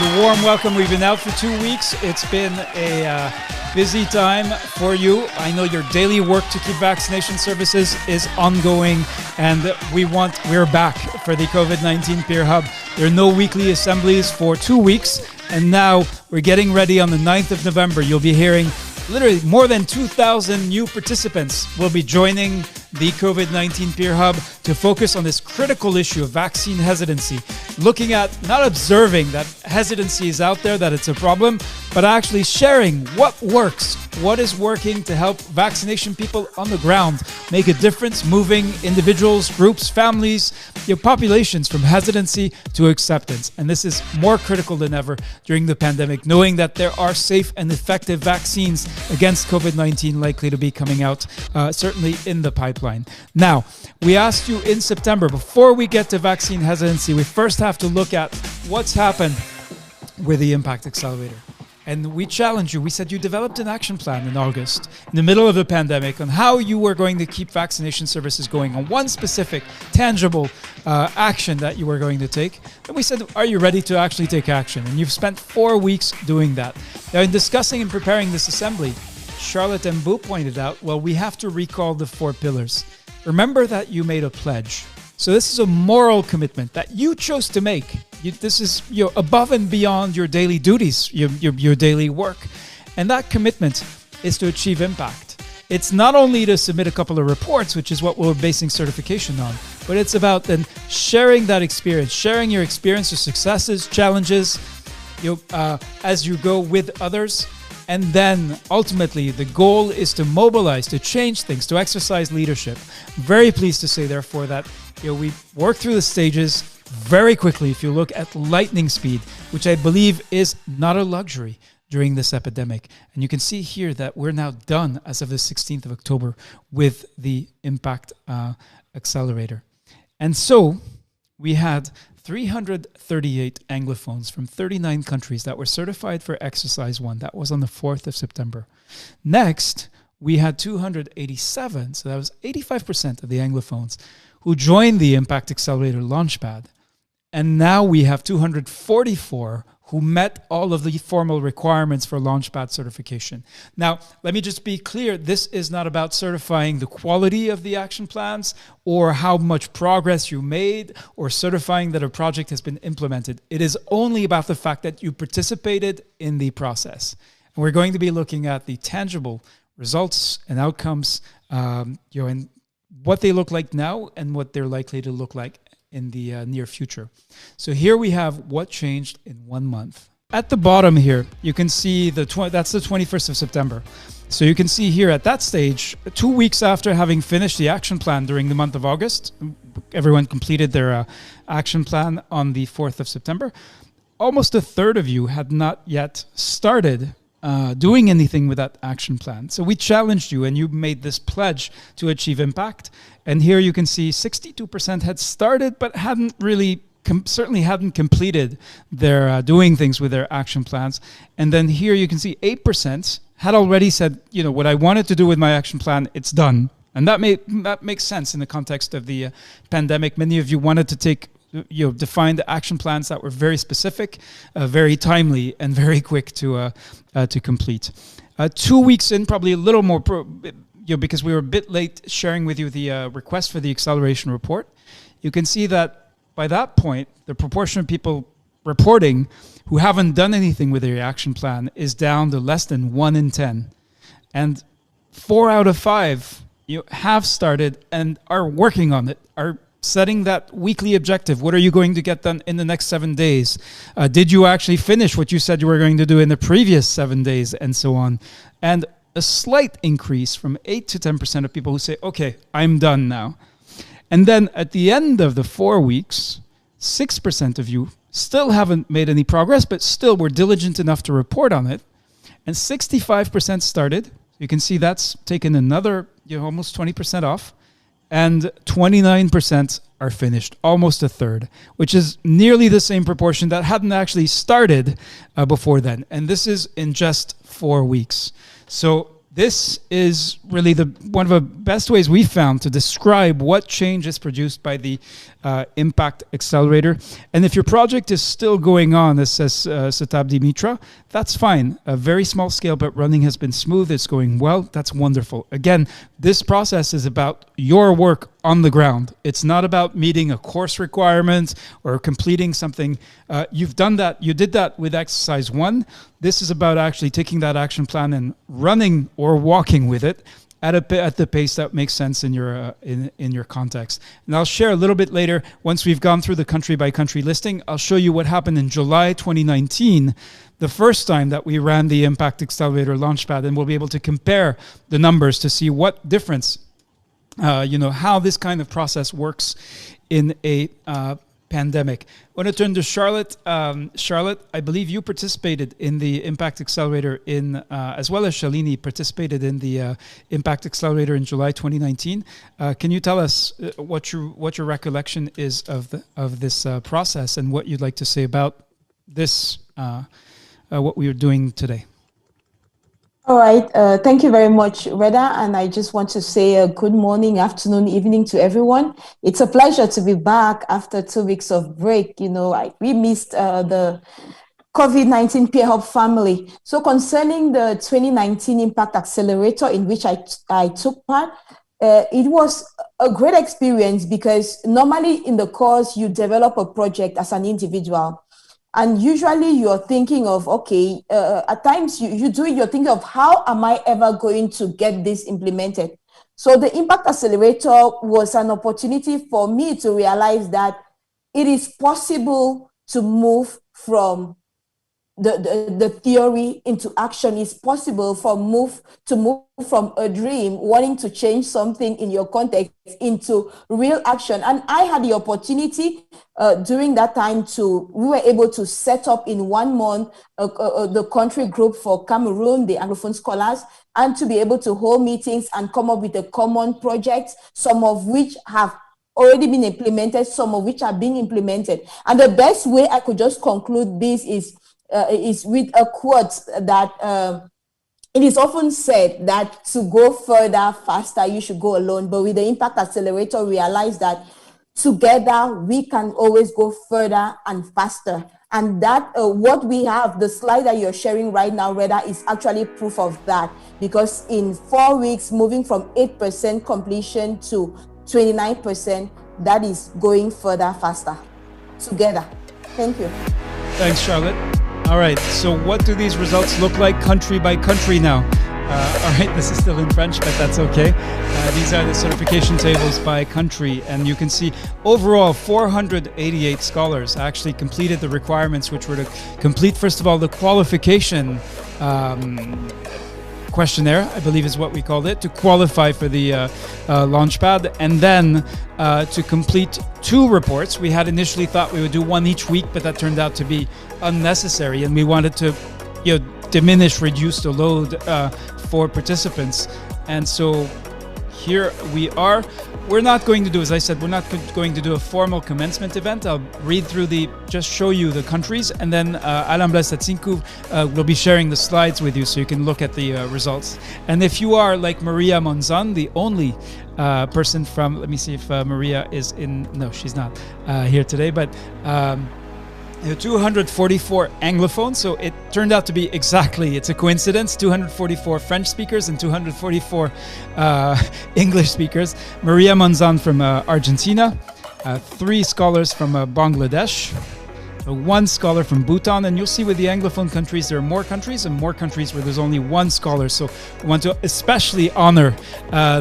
warm welcome. We've been out for 2 weeks. It's been a busy time for you. I know your daily work to keep vaccination services is ongoing, and we're back for the COVID-19 Peer Hub. There are no weekly assemblies for 2 weeks, and now we're getting ready on the 9th of November. You'll be hearing literally more than 2,000 new participants will be joining the COVID-19 Peer Hub to focus on this critical issue of vaccine hesitancy, looking at not observing that hesitancy is out there, that it's a problem, but actually sharing what works, what is working to help vaccination people on the ground make a difference, moving individuals, groups, families, your populations from hesitancy to acceptance. And this is more critical than ever during the pandemic, knowing that there are safe and effective vaccines against COVID-19 likely to be coming out, certainly in the pipeline. Now, we asked you in September, before we get to vaccine hesitancy, we first have to look at what's happened with the Impact Accelerator. And we challenged you. We said you developed an action plan in August, in the middle of the pandemic, on how you were going to keep vaccination services going, on one specific, tangible action that you were going to take. And we said, are you ready to actually take action? And you've spent 4 weeks doing that. Now, in discussing and preparing this assembly, Charlotte and Boo pointed out, well, we have to recall the 4 pillars. Remember that you made a pledge. So this is a moral commitment that you chose to make. This is above and beyond your daily duties, your daily work. And that commitment is to achieve impact. It's not only to submit a couple of reports, which is what we're basing certification on, but it's about then sharing that experience, sharing your experience, your successes, challenges, as you go with others. And then ultimately, the goal is to mobilize, to change things, to exercise leadership. Very pleased to say, therefore, that we worked through the stages very quickly. If you look at lightning speed, which I believe is not a luxury during this epidemic. And you can see here that we're now done as of the 16th of October with the Impact Accelerator. And so we had 338 Anglophones from 39 countries that were certified for Exercise 1. That was on the 4th of September. Next, we had 287, so that was 85% of the Anglophones, who joined the Impact Accelerator Launchpad. And now we have 244 who met all of the formal requirements for Launchpad certification. Now, let me just be clear, this is not about certifying the quality of the action plans or how much progress you made or certifying that a project has been implemented. It is only about the fact that you participated in the process. And we're going to be looking at the tangible results and outcomes, and what they look like now and what they're likely to look like in the near future. So here we have what changed in 1 month. At the bottom here, you can see that's the 21st of September. So you can see here at that stage, 2 weeks after having finished the action plan during the month of August, everyone completed their action plan on the 4th of September. Almost a third of you had not yet started doing anything with that action plan. So we challenged you and you made this pledge to achieve impact. And here you can see 62% had started, but hadn't really, certainly hadn't completed their doing things with their action plans. And then here you can see 8% had already said, what I wanted to do with my action plan, it's done. And that makes sense in the context of the pandemic. Many of you wanted to take defined action plans that were very specific, very timely, and very quick to complete. 2 weeks in, probably a little more, because we were a bit late sharing with you the request for the acceleration report. You can see that by that point, the proportion of people reporting who haven't done anything with their action plan is down to less than 1 in 10. And 4 out of 5 have started and are working on it, are setting that weekly objective. What are you going to get done in the next 7 days? Did you actually finish what you said you were going to do in the previous 7 days, and so on? And a slight increase from 8 to 10% of people who say, okay, I'm done now. And then at the end of the 4 weeks, 6% of you still haven't made any progress, but still were diligent enough to report on it. And 65% started. You can see that's taken another almost 20% off. And 29% are finished, almost a third, which is nearly the same proportion that hadn't actually started before then. And this is in just 4 weeks. So This is really one of the best ways we found to describe what change is produced by the Impact Accelerator. And if your project is still going on, as says Satabdi Mitra, that's fine. A very small scale, but running has been smooth. It's going well. That's wonderful. Again, this process is about your work on the ground. It's not about meeting a course requirement or completing something. You've done that. You did that with exercise 1. This is about actually taking that action plan and running or walking with it at the pace that makes sense in your context. And I'll share a little bit later, once we've gone through the country by country listing, I'll show you what happened in July 2019, the first time that we ran the Impact Accelerator Launchpad, and we'll be able to compare the numbers to see what difference, how this kind of process works in a pandemic. I want to turn to Charlotte. Charlotte, I believe you participated in the Impact Accelerator as well as Shalini participated in the Impact Accelerator in July 2019. Can you tell us what your recollection is of this process and what you'd like to say about this, what we are doing today? All right. Thank you very much, Reda. And I just want to say good morning, afternoon, evening to everyone. It's a pleasure to be back after 2 weeks of break. We missed the COVID-19 Peer Hub family. So concerning the 2019 Impact Accelerator in which I took part, it was a great experience because normally in the course, you develop a project as an individual. And usually you're thinking of, okay, at times you're thinking of how am I ever going to get this implemented? So the Impact Accelerator was an opportunity for me to realize that it is possible to move from the theory into action. Is possible to move from a dream, wanting to change something in your context, into real action. And I had the opportunity during that time we were able to set up in 1 month the country group for Cameroon, the Anglophone scholars, and to be able to hold meetings and come up with a common project, some of which have already been implemented, some of which are being implemented. And the best way I could just conclude this is with a quote that it is often said that to go further, faster, you should go alone. But with the Impact Accelerator, realize that together we can always go further and faster. And that what we have, the slide that you're sharing right now, Reda, is actually proof of that. Because in 4 weeks, moving from 8% completion to 29%, that is going further, faster, together. Thank you. Thanks, Charlotte. All right, so what do these results look like country by country now? All right, this is still in French, but that's okay. These are the certification tables by country, and you can see overall 488 scholars actually completed the requirements, which were to complete, first of all, the qualification questionnaire, I believe is what we called it, to qualify for the Launchpad, and then to complete 2 reports. We had initially thought we would do 1 each week, but that turned out to be unnecessary, and we wanted to reduce the load for participants. And so here we are. We're not going to do, as I said, we're not going to do a formal commencement event. I'll read through just show you the countries, and then Alain Blaise Tatsinku will be sharing the slides with you so you can look at the results. And if you are like Maria Monzon, the only person from, let me see if Maria is no, she's not here today, but 244 Anglophones, so it turned out to be it's a coincidence, 244 French speakers and 244 English speakers. Maria Monzon from Argentina, 3 scholars from Bangladesh, 1 scholar from Bhutan, and you'll see with the Anglophone countries there are more countries and more countries where there's only 1 scholar. So we want to especially honor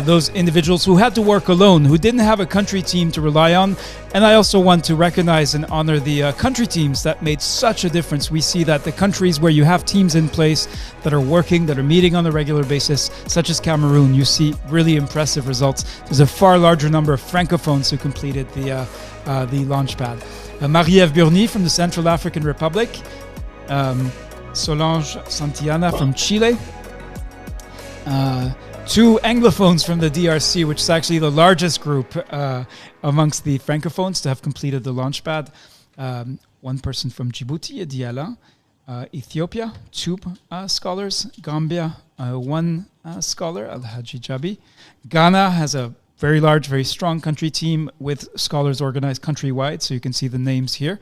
those individuals who had to work alone, who didn't have a country team to rely on. And I also want to recognize and honor the country teams that made such a difference. We see that the countries where you have teams in place that are working, that are meeting on a regular basis, such as Cameroon, you see really impressive results. There's a far larger number of Francophones who completed the Launchpad. Marie-Ève Burny from the Central African Republic, Solange Santillana from Chile, 2 Anglophones from the DRC, which is actually the largest group amongst the Francophones to have completed the Launchpad, 1 person from Djibouti, Diala, Ethiopia, 2 scholars, Gambia, 1 scholar, Al-Haji Jabi. Ghana has a very large, very strong country team with scholars organized countrywide, so you can see the names here.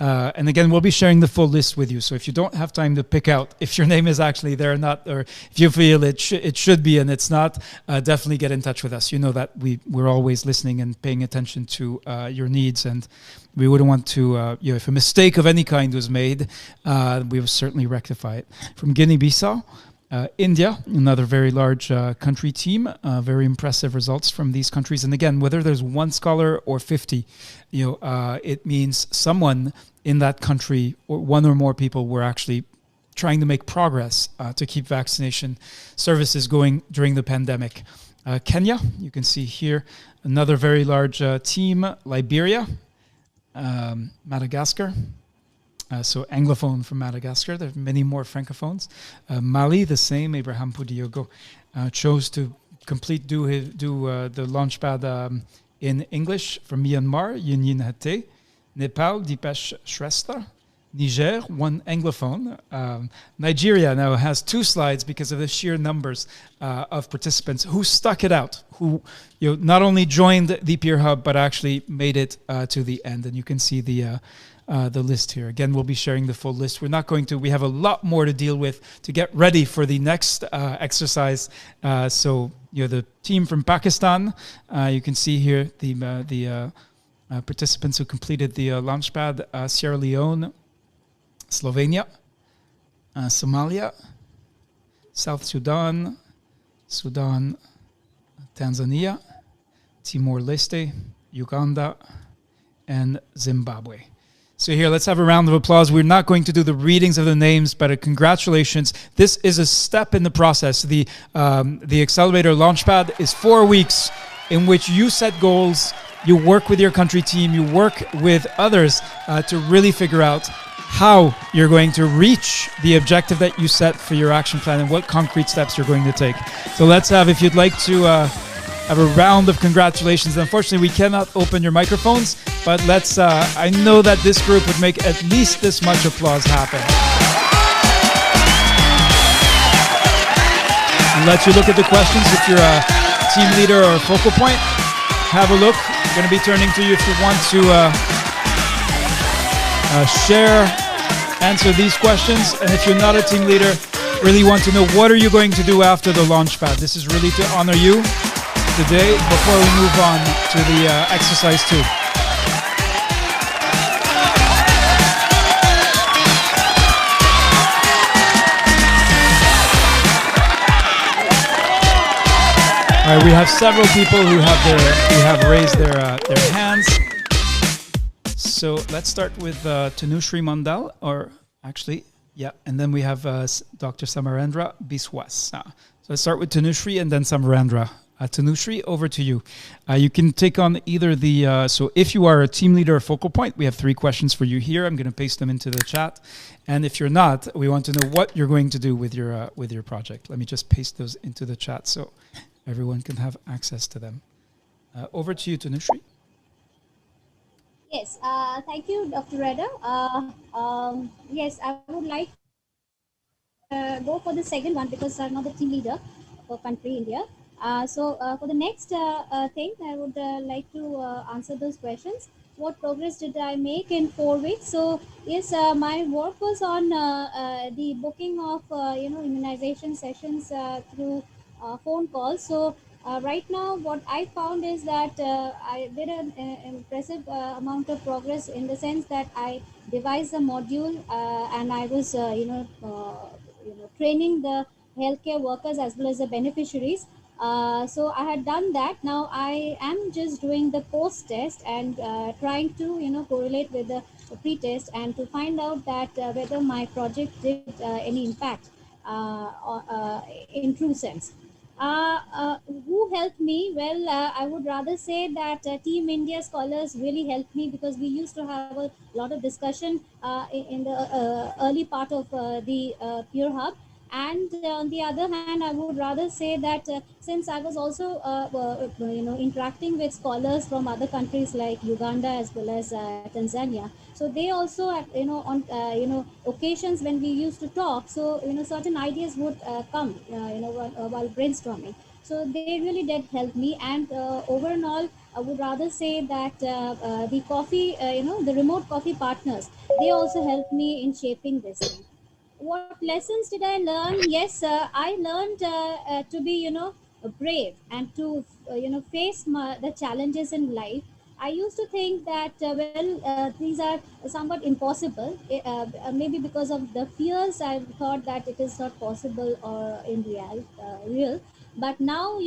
And again, we'll be sharing the full list with you. So if you don't have time to pick out if your name is actually there or not, or if you feel it should be and it's not, definitely get in touch with us. You know that we're always listening and paying attention to your needs, and we wouldn't want to, if a mistake of any kind was made, we will certainly rectify it. From Guinea-Bissau, India, another very large country team, very impressive results from these countries. And again, whether there's one scholar or 50, it means someone in that country or one or more people were actually trying to make progress to keep vaccination services going during the pandemic. Kenya, you can see here, another very large team. Liberia, Madagascar. So Anglophone from Madagascar. There are many more Francophones. Mali, the same. Abraham Pudiogo chose to do the launchpad in English. From Myanmar, Yin Hate. Nepal, Dipesh Shrestha. Niger, one Anglophone. Nigeria now has 2 slides because of the sheer numbers of participants who stuck it out, who not only joined the Peer Hub but actually made it to the end. And you can see the list here. Again, we'll be sharing the full list. We have a lot more to deal with to get ready for the next exercise. So the team from Pakistan, you can see here the participants who completed the launchpad: Sierra Leone, Slovenia, Somalia, South Sudan, Tanzania, Timor-Leste, Uganda, and Zimbabwe. So here, let's have a round of applause. We're not going to do the readings of the names, but congratulations. This is a step in the process. The Accelerator Launchpad is 4 weeks in which you set goals, you work with your country team, you work with others to really figure out how you're going to reach the objective that you set for your action plan and what concrete steps you're going to take. So let's have, if you'd like to have a round of congratulations. Unfortunately, we cannot open your microphones, but let's, I know that this group would make at least this much applause happen. And let you look at the questions. If you're a team leader or a focal point, have a look. I'm going to be turning to you if you want to answer these questions. And if you're not a team leader, really want to know what are you going to do after the launchpad. This is really to honor you today before we move on to the exercise 2. All right, we have several people who have raised their hands. So let's start with Tanushri Mandal, or actually, yeah, and then we have Dr. Samarendra Biswas. So let's start with Tanushri and then Samarendra. Tanushri, over to you. You can take on either the, so if you are a team leader or focal point, we have 3 questions for you here. I'm going to paste them into the chat. And if you're not, we want to know what you're going to do with your project. Let me just paste those into the chat so everyone can have access to them. Over to you, Tanushri. Yes, thank you, Dr. Reda. Yes, I would like to go for the second one because I'm not the team leader for country India. So for the next thing, I would like to answer those questions. What progress did I make in 4 weeks? So yes, my work was on the booking of immunization sessions through phone calls. So right now, what I found is that I did an impressive amount of progress in the sense that I devised a module and I was training the healthcare workers as well as the beneficiaries. So I had done that. Now I am just doing the post test and trying to correlate with the pre-test and to find out that whether my project did any impact in true sense. Who helped me? Well, I would rather say that Team India scholars really helped me because we used to have a lot of discussion in the early part of the Peer Hub. And on the other hand, I would rather say that since I was also interacting with scholars from other countries like Uganda as well as Tanzania, so they also on occasions when we used to talk, so certain ideas would come while brainstorming. So they really did help me, and overall I would rather say that the coffee the remote coffee partners, they also helped me in shaping this thing. What lessons did I learn? Yes, I learned to be brave and to face the challenges in life. I used to think that these are somewhat impossible, maybe because of the fears. I thought that it is not possible or in real. But now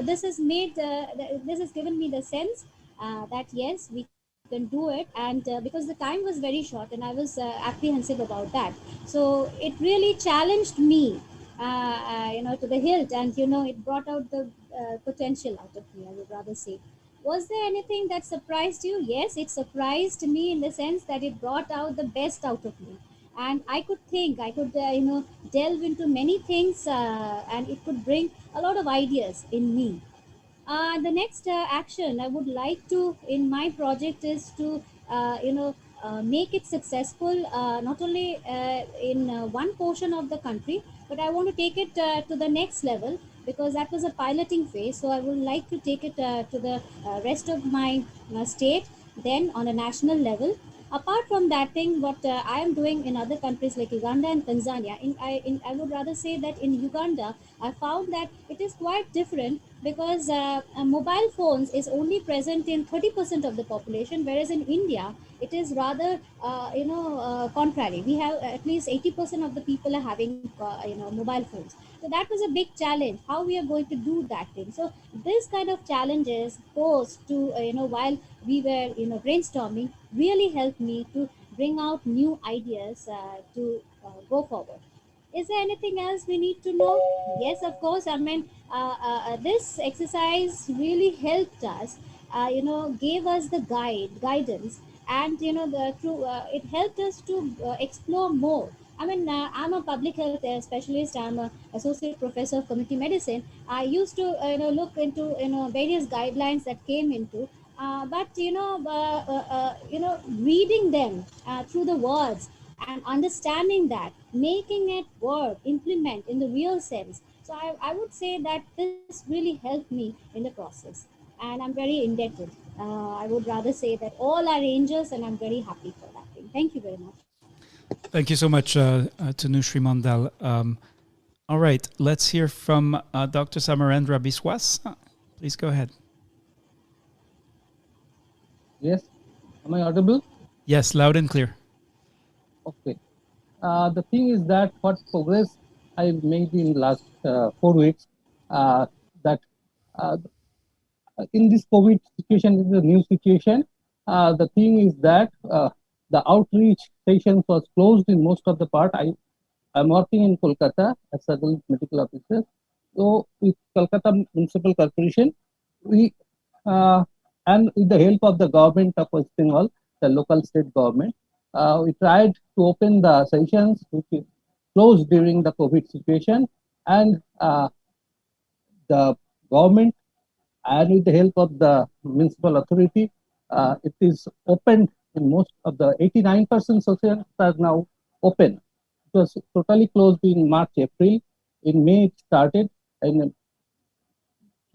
this has made this has given me the sense that yes, we can do it. And because the time was very short and I was apprehensive about that, so it really challenged me to the hilt, and it brought out the potential out of me, I would rather say. Was there anything that surprised you? Yes, it surprised me in the sense that it brought out the best out of me, and I could delve into many things, and it could bring a lot of ideas in me. The next action I would like to in my project is to make it successful, not only in one portion of the country, but I want to take it to the next level, because that was a piloting phase. So I would like to take it to the rest of my state, then on a national level. Apart from that thing, what I am doing in other countries like Uganda and Tanzania, I would rather say that in Uganda, I found that it is quite different, because mobile phones is only present in 30% of the population, whereas in India, it is rather, contrary. We have at least 80% of the people are having, mobile phones. So that was a big challenge, how we are going to do that thing. So this kind of challenges posed to, while we were, brainstorming, really helped me to bring out new ideas to go forward. Is there anything else we need to know? Yes, of course. I mean, this exercise really helped us, gave us the guidance, and the through it helped us to explore more. I mean, I'm a public health specialist. I'm a associate professor of community medicine. I used to look into various guidelines that came into, but reading them through the words and understanding that, making it work, implement in the real sense. So I would say that this really helped me in the process, and I'm very indebted. I would rather say that all are angels, and I'm very happy for that thing. Thank you very much. Thank you so much, Tanushree Mandal. All right, let's hear from Dr. Samarendra Biswas. Please go ahead. Yes. Am I audible? Yes, loud and clear. Okay. The thing is that what progress I made in last 4 weeks, that in this COVID situation, is a new situation. The thing is that the outreach sessions was closed in most of the part. I'm working in Kolkata as a medical officer. So with Kolkata Municipal Corporation, we and with the help of the government of West Bengal, the local state government, we tried to open the sessions which is closed during the COVID situation, and the government and with the help of the municipal authority, it is opened in most of the 89% sessions are now open. It was totally closed in March, April. In May it started, and in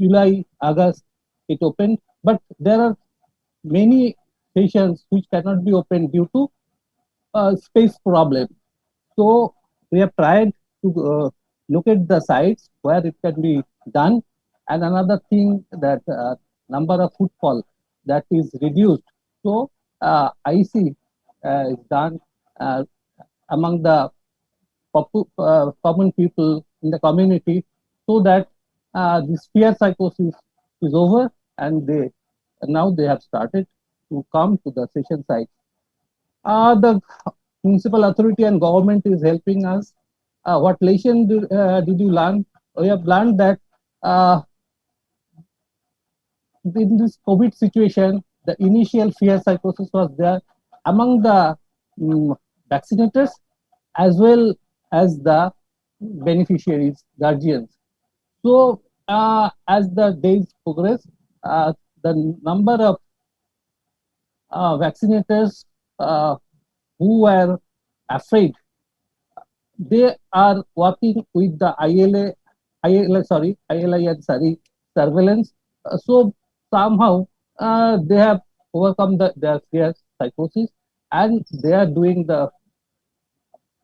July, August it opened. But there are many sessions which cannot be opened due to space problem. So we have tried to look at the sites where it can be done. And another thing that number of footfall that is reduced. So IC is done among the common people in the community, so that this fear psychosis is over, and now they have started to come to the session sites. The municipal authority and government is helping us. What lesson did you learn? We have learned that in this COVID situation, the initial fear psychosis was there among the vaccinators as well as the beneficiaries, guardians. So as the days progress, the number of vaccinators who were afraid, they are working with the ILA surveillance. So somehow they have overcome their fear, psychosis, and they are doing the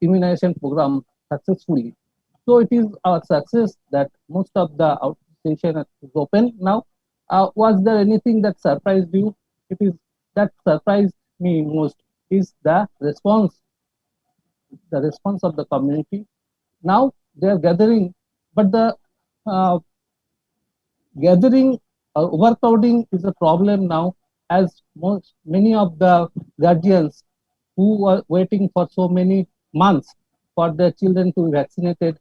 immunization program successfully. So it is our success that most of the outstation is open now. Was there anything that surprised you? It is that surprised me most is the response of the community. Now they are gathering, but the uh, gathering overcrowding is a problem now, as many of the guardians who were waiting for so many months for their children to be vaccinated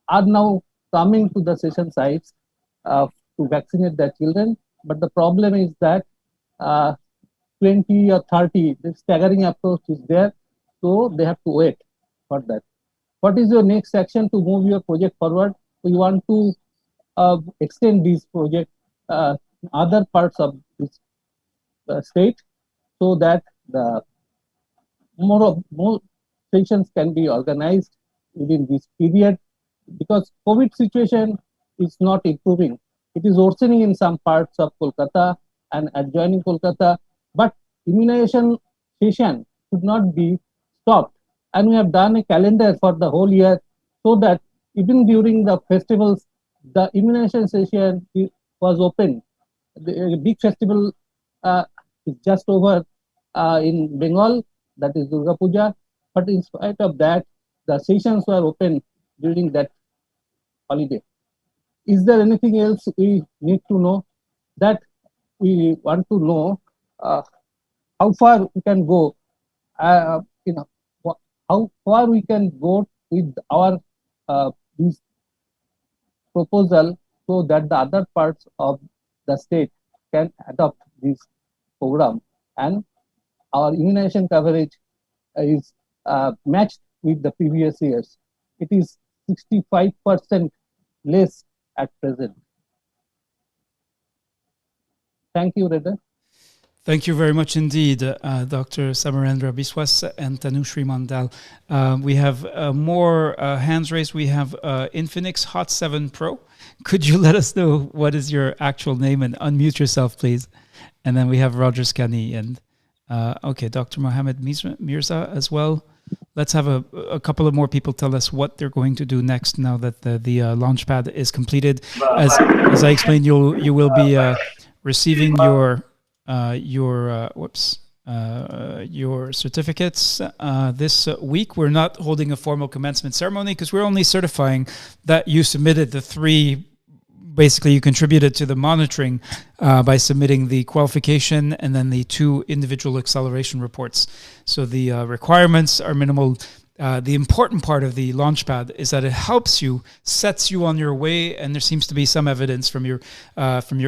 are now coming to the session sites to vaccinate their children. But the problem is that uh, 20 or 30, the staggering approach is there, so they have to wait for that. What is your next action to move your project forward? We want to extend this project other parts of this state, so that the more sessions can be organized within this period, because COVID situation is not improving. It is worsening in some parts of Kolkata and adjoining Kolkata, but immunization session should not be stopped. And we have done a calendar for the whole year, so that even during the festivals, the immunization session was open. The big festival is just over in Bengal, that is Durga Puja. But in spite of that, the sessions were open during that holiday. Is there anything else we need to know? That we want to know how far we can go, how far we can go with our this proposal, so that the other parts of the state can adopt this program, and our immunization coverage is matched with the previous years. It is 65% less at present. Thank you, Reda. Thank you very much indeed, Dr. Samarendra Biswas and Tanushree Mandal. We have more hands raised. We have Infinix Hot 7 Pro. Could you let us know what is your actual name and unmute yourself, please? And then we have Roger Scani and okay, Dr. Mohammed Mirza as well. Let's have a couple of more people tell us what they're going to do next now that the launchpad is completed. As I explained, you will be receiving your certificates this week. We're not holding a formal commencement ceremony because we're only certifying that you submitted the three. Basically, you contributed to the monitoring by submitting the qualification and then the 2 individual acceleration reports. So the requirements are minimal. The important part of the Launchpad is that it helps you, sets you on your way, and there seems to be some evidence from your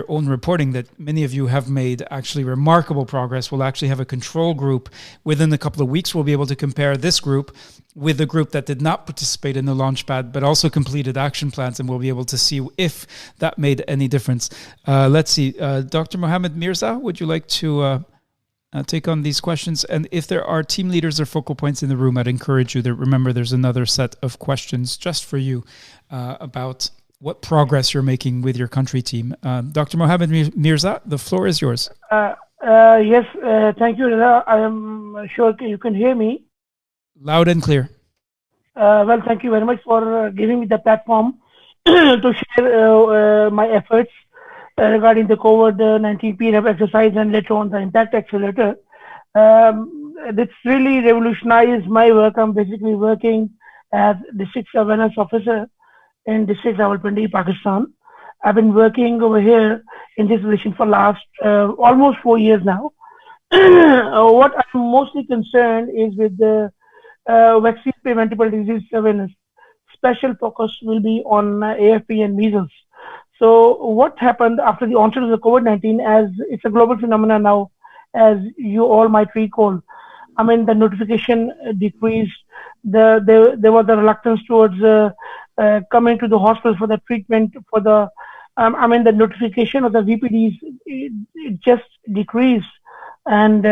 own reporting that many of you have made actually remarkable progress. We'll actually have a control group within a couple of weeks. We'll be able to compare this group with the group that did not participate in the Launchpad but also completed action plans, and we'll be able to see if that made any difference. Let's see. Dr. Mohammed Mirza, would you like to take on these questions? And if there are team leaders or focal points in the room, I'd encourage you to remember there's another set of questions just for you about what progress you're making with your country team. Dr. Mohammed Mirza, the floor is yours. Yes, thank you, Reza. I am sure you can hear me. Loud and clear. Well, thank you very much for giving me the platform to share my efforts regarding the COVID-19 PNF exercise and later on the Impact Accelerator. This really revolutionized my work. I'm basically working as District Surveillance Officer in District Rawalpindi, Pakistan. I've been working over here in this position for last almost 4 years now. What I'm mostly concerned is with the vaccine preventable disease surveillance. Special focus will be on AFP and measles. So what happened after the onset of the COVID-19, as it's a global phenomenon now, as you all might recall, I mean, the notification decreased there was a reluctance towards coming to the hospital for the treatment for the the notification of the VPDs, it just decreased. And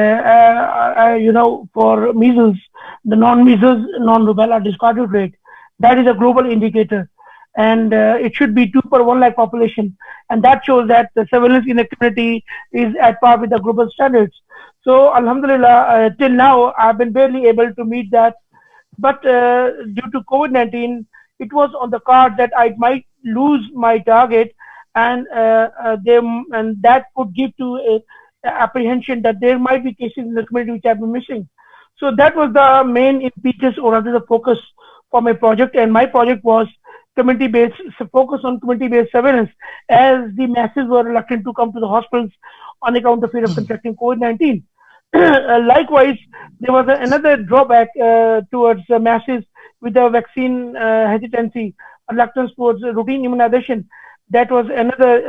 for measles, the non-measles, non-rubella discarded rate, that is a global indicator, and it should be 2 per 1 lakh population, and that shows that the surveillance in the community is at par with the global standards. So Alhamdulillah, till now I've been barely able to meet that, but due to COVID-19, it was on the card that I might lose my target, and that could give to apprehension that there might be cases in the community which have been missing. So that was the main impetus, or rather the focus for my project. And my project was community-based, focus on community-based surveillance, as the masses were reluctant to come to the hospitals on account of fear of contracting COVID-19. Likewise, there was another drawback towards the masses with the vaccine hesitancy, reluctance towards routine immunization. That was another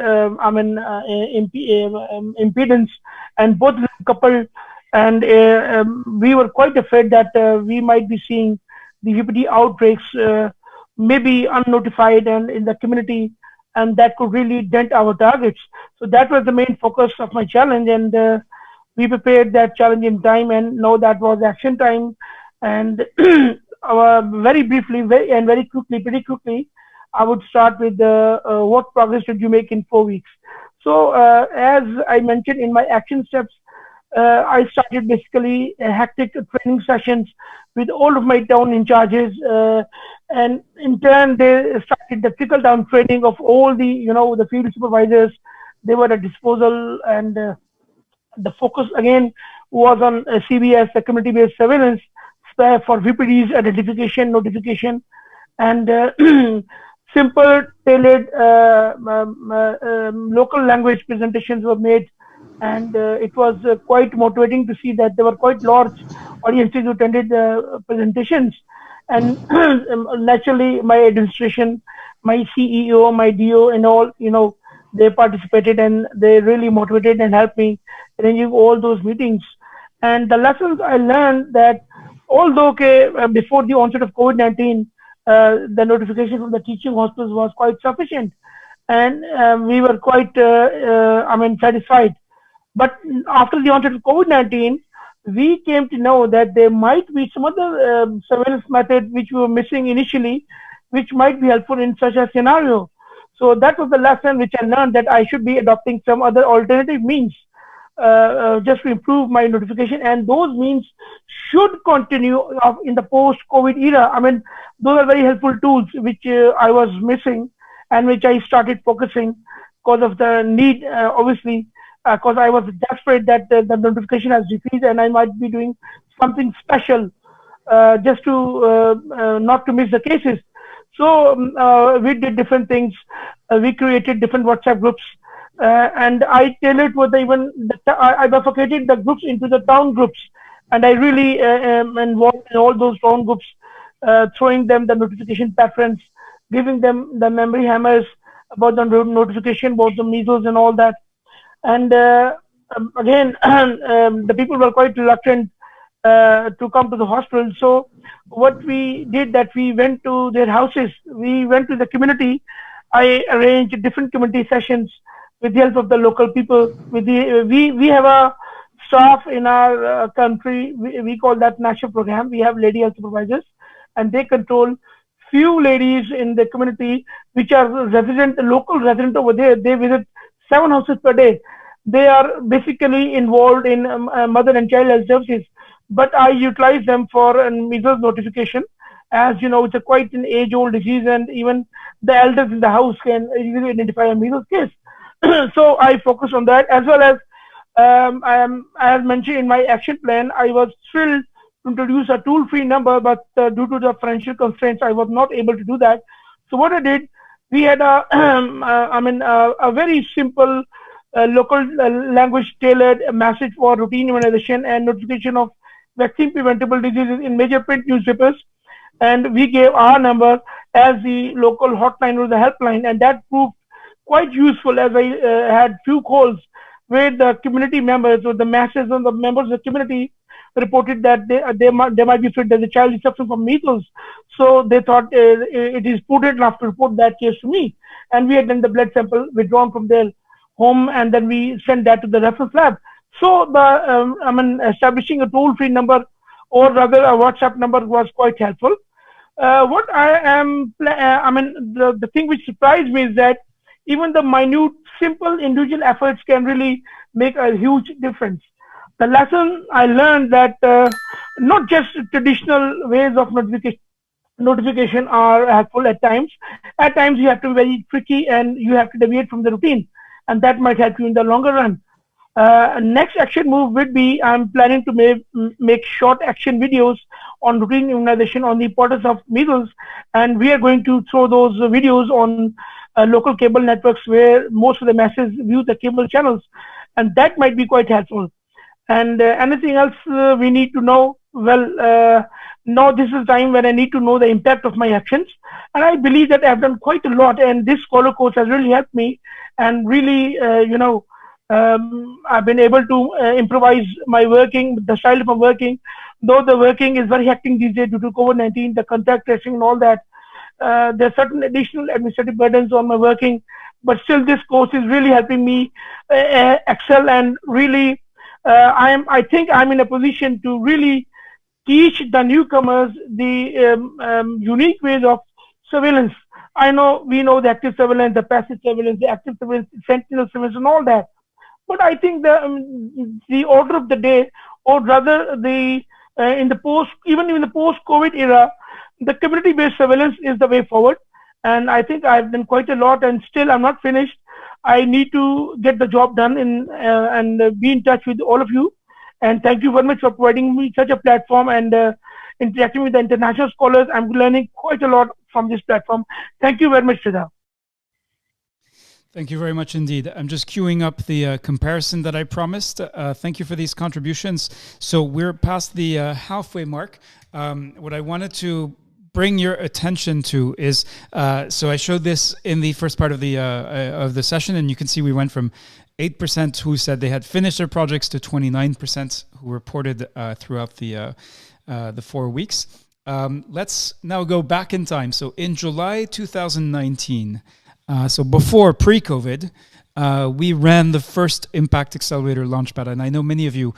impedance, and both coupled, and we were quite afraid that we might be seeing the VPD outbreaks maybe unnotified and in the community, and that could really dent our targets. So that was the main focus of my challenge, and we prepared that challenge in time, and now that was action time. And very briefly, very quickly, pretty quickly, I would start with what progress did you make in 4 weeks. So as I mentioned in my action steps, I started basically hectic training sessions with all of my town in charges, and in turn they started the trickle down training of all the the field supervisors. They were at disposal, and the focus again was on CBS, the community-based surveillance, for VPDs identification, notification, and simple, tailored local language presentations were made, and it was quite motivating to see that there were quite large audiences who attended the presentations. And naturally, my administration, my CEO, my DO, and all, they participated, and they really motivated and helped me arranging all those meetings. And the lessons I learned that although before the onset of COVID-19, the notification from the teaching hospitals was quite sufficient, and we were quite satisfied. But after the onset of COVID-19, we came to know that there might be some other surveillance method which we were missing initially, which might be helpful in such a scenario. So that was the lesson which I learned, that I should be adopting some other alternative means just to improve my notification, and those means should continue in the post-COVID era. Those are very helpful tools which I was missing, and which I started focusing because of the need, obviously, because I was desperate that the notification has decreased and I might be doing something special just to not to miss the cases. So we did different things. We created different WhatsApp groups, and I tailored with I bifurcated the groups into the town groups, and I really involved in all those town groups, throwing them the notification patterns, giving them the memory hammers about the notification, about the measles and all that. And again, the people were quite reluctant to come to the hospital. So what we did, that we went to their houses, we went to the community. I arranged different community sessions with the help of the local people. We have a staff in our country, we call that national program. We have lady health supervisors, and they control few ladies in the community which are local resident over there. They visit 7 houses per day. They are basically involved in mother and child health services, but I utilize them for measles notification. As you know, it's quite an age-old disease, and even the elders in the house can easily identify a measles case. So I focus on that, as well as I mentioned in my action plan, I was thrilled to introduce a toll-free number, but due to the financial constraints, I was not able to do that. So what I did, we had a very simple local language tailored message for routine immunization and notification of vaccine preventable diseases in major print newspapers, and we gave our number as the local hotline or the helpline, and that proved quite useful, as I had few calls where the community members or the masses and the members of the community reported that they might be fit, that the child is suffering from measles. So they thought it is prudent enough to report that case to me. And we had done the blood sample withdrawn from their home, and then we sent that to the reference lab. So establishing a toll-free number, or rather a WhatsApp number, was quite helpful. What I am, the thing which surprised me is that even the minute, simple individual efforts can really make a huge difference. The lesson I learned that not just traditional ways of notification are helpful at times. At times you have to be very tricky and you have to deviate from the routine, and that might help you in the longer run. Next action move would be, I'm planning to make short action videos on routine immunization, on the importance of measles, and we are going to throw those videos on local cable networks where most of the masses view the cable channels, and that might be quite helpful. And anything else we need to know? Well, now this is time when I need to know the impact of my actions, and I believe that I've done quite a lot, and this Scholar course has really helped me, and really, I've been able to improvise my working, the style of my working. Though the working is very hectic these days due to COVID-19, the contact tracing and all that, there are certain additional administrative burdens on my working, but still this course is really helping me excel, and really I think I'm in a position to really teach the newcomers the unique ways of surveillance. We know the active surveillance, the passive surveillance, the active surveillance, sentinel surveillance, and all that. But I think the order of the day, or rather in the post-COVID era, the community-based surveillance is the way forward. And I think I've done quite a lot, and still I'm not finished. I need to get the job done and be in touch with all of you. And thank you very much for providing me such a platform and interacting with the international scholars. I'm learning quite a lot from this platform. Thank you very much, Siddha. Thank you very much indeed. I'm just queuing up the comparison that I promised. Thank you for these contributions. So we're past the halfway mark. What I wanted to bring your attention to is, so I showed this in the first part of the session, and you can see we went from 8% who said they had finished their projects to 29% who reported throughout the 4 weeks. Let's now go back in time. So in July 2019, so before pre-COVID, we ran the first Impact Accelerator Launchpad, and I know many of you,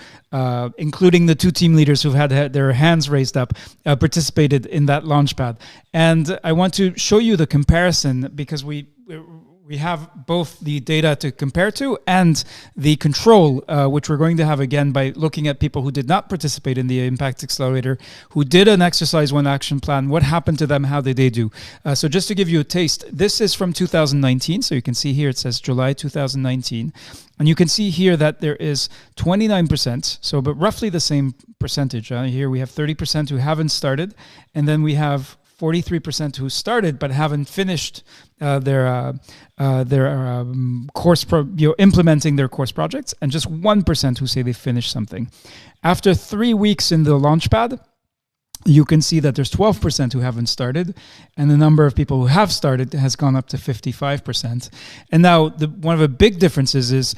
including the two team leaders who've had their hands raised up, participated in that Launchpad. And I want to show you the comparison, because we have both the data to compare to and the control, which we're going to have again by looking at people who did not participate in the Impact Accelerator, who did an exercise one action plan, what happened to them, how did they do. So just to give you a taste, this is from 2019. So you can see here it says July 2019. And you can see here that there is 29%, so but roughly the same percentage. Here we have 30% who haven't started, and then we have 43% who started but haven't finished their course, implementing their course projects, and just 1% who say they finished something. After 3 weeks in the Launchpad, you can see that there's 12% who haven't started, and the number of people who have started has gone up to 55%. And now one of the big differences is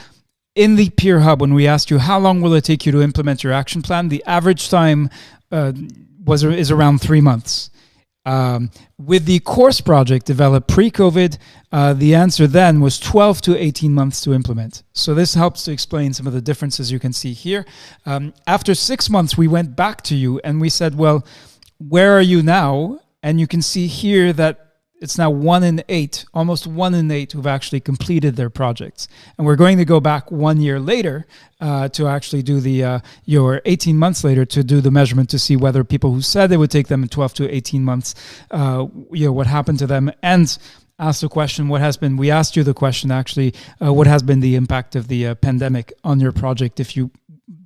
in the Peer Hub, when we asked you how long will it take you to implement your action plan, the average time is around 3 months. With the course project developed pre-COVID, the answer then was 12 to 18 months to implement. So this helps to explain some of the differences you can see here. After 6 months, we went back to you and we said, well, where are you now? And you can see here that it's now 1 in 8, almost 1 in 8 who've actually completed their projects. And we're going to go back 1 year later to actually do your 18 months later to do the measurement to see whether people who said it would take them 12 to 18 months, what happened to them, and ask the question, we asked you the question actually, what has been the impact of the pandemic on your project if you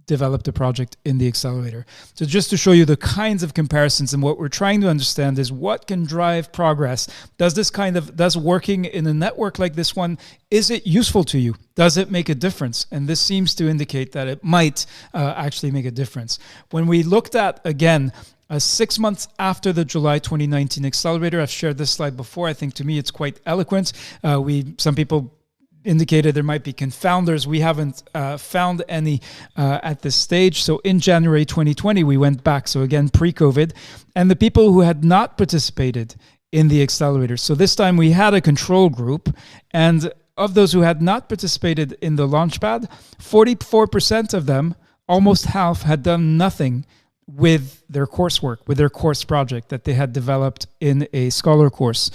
developed a project in the accelerator. So just to show you the kinds of comparisons, and what we're trying to understand is what can drive progress. Does working in a network like this one, is it useful to you? Does it make a difference? And this seems to indicate that it might actually make a difference. When we looked at, again, 6 months after the July 2019 accelerator, I've shared this slide before. I think to me it's quite eloquent. Some people indicated there might be confounders. We haven't found any at this stage. So in January 2020, we went back. So again, pre-COVID. And the people who had not participated in the accelerator. So this time we had a control group. And of those who had not participated in the Launchpad, 44% of them, almost half, had done nothing with their coursework, with their course project that they had developed in a scholar course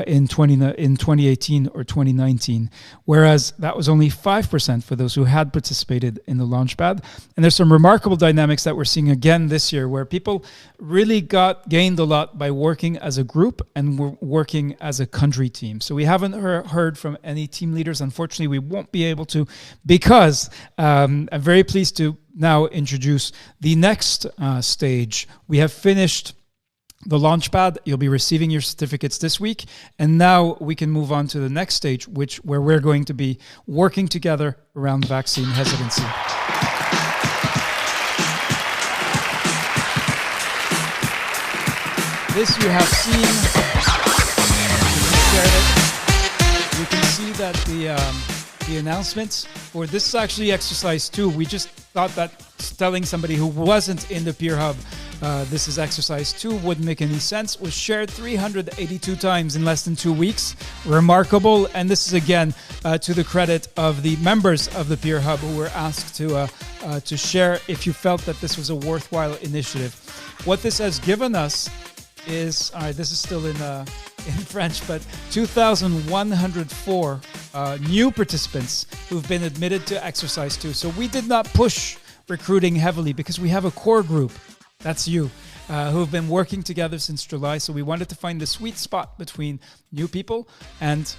in 2018 or 2019, whereas that was only 5% for those who had participated in the Launchpad. And there's some remarkable dynamics that we're seeing again this year, where people really gained a lot by working as a group and working as a country team. So we haven't heard from any team leaders. Unfortunately, we won't be able to, because I'm very pleased to now introduce the next stage. We have finished the Launchpad. You'll be receiving your certificates this week. And now we can move on to the next stage, where we're going to be working together around vaccine hesitancy. This you have seen. You can see that the announcements for this is actually exercise 2. We just thought that telling somebody who wasn't in the Peer Hub, this is exercise 2, wouldn't make any sense. Was shared 382 times in less than 2 weeks. Remarkable. And this is again to the credit of the members of the Peer Hub who were asked to share if you felt that this was a worthwhile initiative. What this has given us is, all right, this is still in French, but 2,104 new participants who've been admitted to exercise 2. So we did not push recruiting heavily because we have a core group, that's you, who have been working together since July. So we wanted to find the sweet spot between new people and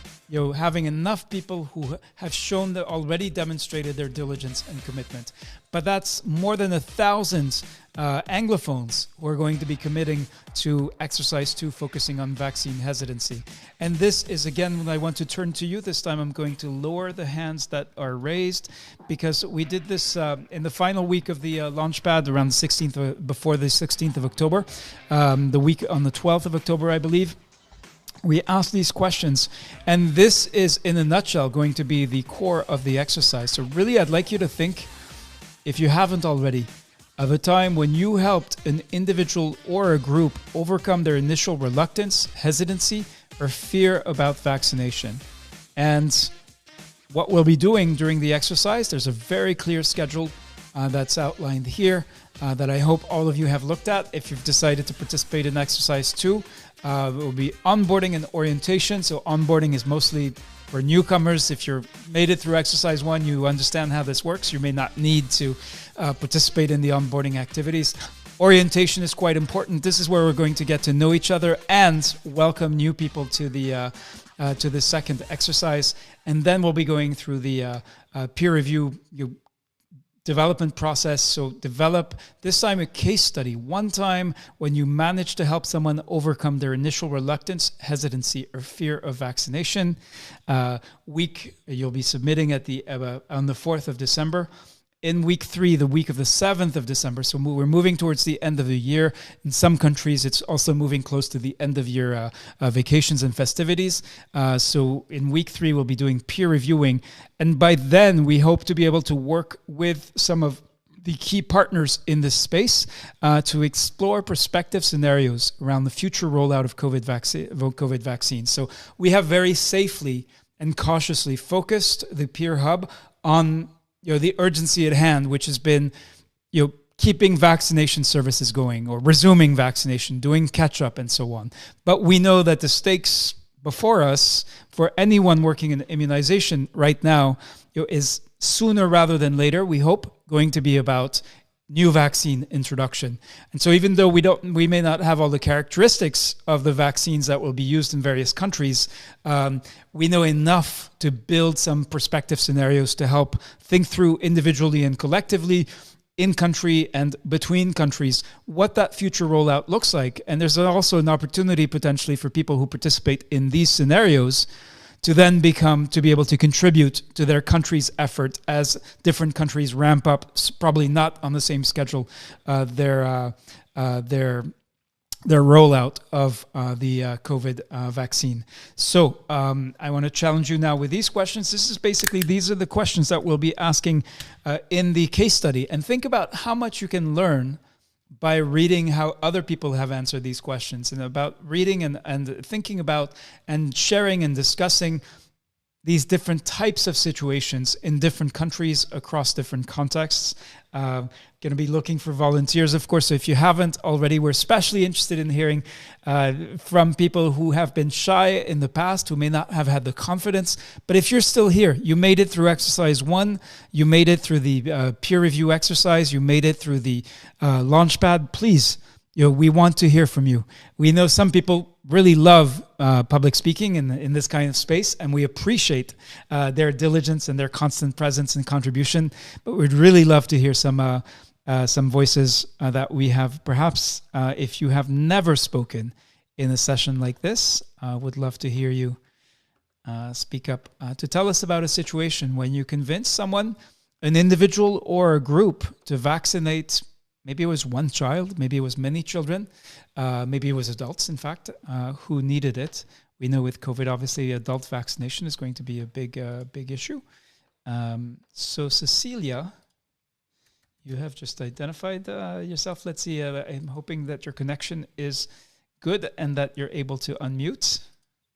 having enough people who have shown that already demonstrated their diligence and commitment. But that's more than 1,000 Anglophones who are going to be committing to exercise 2, focusing on vaccine hesitancy. And this is, again, when I want to turn to you. This time I'm going to lower the hands that are raised, because we did this in the final week of the Launchpad, around the 16th, before the 16th of October, the week on the 12th of October, I believe. We asked these questions, and this is, in a nutshell, going to be the core of the exercise. So really, I'd like you to think, if you haven't already, of a time when you helped an individual or a group overcome their initial reluctance, hesitancy, or fear about vaccination. And what we'll be doing during the exercise, there's a very clear schedule that's outlined here that I hope all of you have looked at. If you've decided to participate in exercise 2, it will be onboarding and orientation. So onboarding is mostly for newcomers. If you're made it through exercise 1, you understand how this works. You may not need to participate in the onboarding activities. Orientation is quite important. This is where we're going to get to know each other and welcome new people to the second exercise. And then we'll be going through the peer review development process. So develop, this time, a case study. One time when you managed to help someone overcome their initial reluctance, hesitancy, or fear of vaccination. Week, you'll be submitting at on the 4th of December. In week 3, the week of the 7th of December. So we're moving towards the end of the year. In some countries, it's also moving close to the end of year vacations and festivities. So in week 3, we'll be doing peer reviewing. And by then, we hope to be able to work with some of the key partners in this space to explore prospective scenarios around the future rollout of COVID vaccines. So we have very safely and cautiously focused the Peer Hub on the urgency at hand, which has been, keeping vaccination services going or resuming vaccination, doing catch-up and so on. But we know that the stakes before us for anyone working in immunization right now is sooner rather than later, we hope, going to be about new vaccine introduction. And so even though we may not have all the characteristics of the vaccines that will be used in various countries, we know enough to build some prospective scenarios to help think through individually and collectively, in country and between countries, what that future rollout looks like. And there's also an opportunity potentially for people who participate in these scenarios to then to be able to contribute to their country's effort as different countries ramp up, probably not on the same schedule, their their rollout of the COVID vaccine. So I want to challenge you now with these questions. These are the questions that we'll be asking in the case study. And think about how much you can learn by reading how other people have answered these questions, and about reading and thinking about and sharing and discussing these different types of situations in different countries across different contexts. Going to be looking for volunteers, of course. So if you haven't already, we're especially interested in hearing from people who have been shy in the past, who may not have had the confidence. But if you're still here, you made it through exercise 1, you made it through the peer review exercise, you made it through the launchpad, please, we want to hear from you. We know some people really love public speaking in this kind of space, and we appreciate their diligence and their constant presence and contribution. But we'd really love to hear some voices that we have. Perhaps if you have never spoken in a session like this, would love to hear you speak up to tell us about a situation when you convince someone, an individual or a group, to vaccinate. Maybe it was one child, maybe it was many children, maybe it was adults, in fact, who needed it. We know with COVID, obviously, adult vaccination is going to be a big issue. So, Cecilia, you have just identified yourself. Let's see. I'm hoping that your connection is good and that you're able to unmute.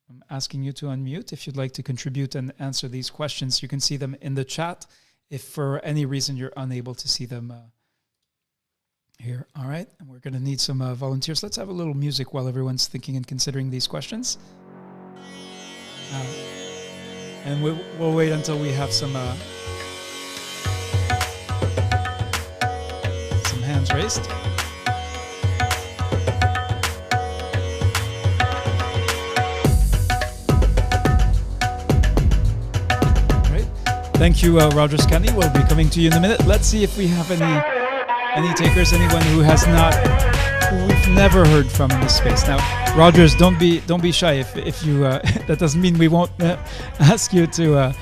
I'm asking you to unmute if you'd like to contribute and answer these questions. You can see them in the chat if for any reason you're unable to see them here. All right. And we're going to need some volunteers. Let's have a little music while everyone's thinking and considering these questions. And we'll wait until we have some hands raised. Great. Thank you, Roger Scanny. We'll be coming to you in a minute. Let's see if we have any takers, anyone who we've never heard from in this space. Now, Rogers, don't be shy. If you that doesn't mean we won't ask you to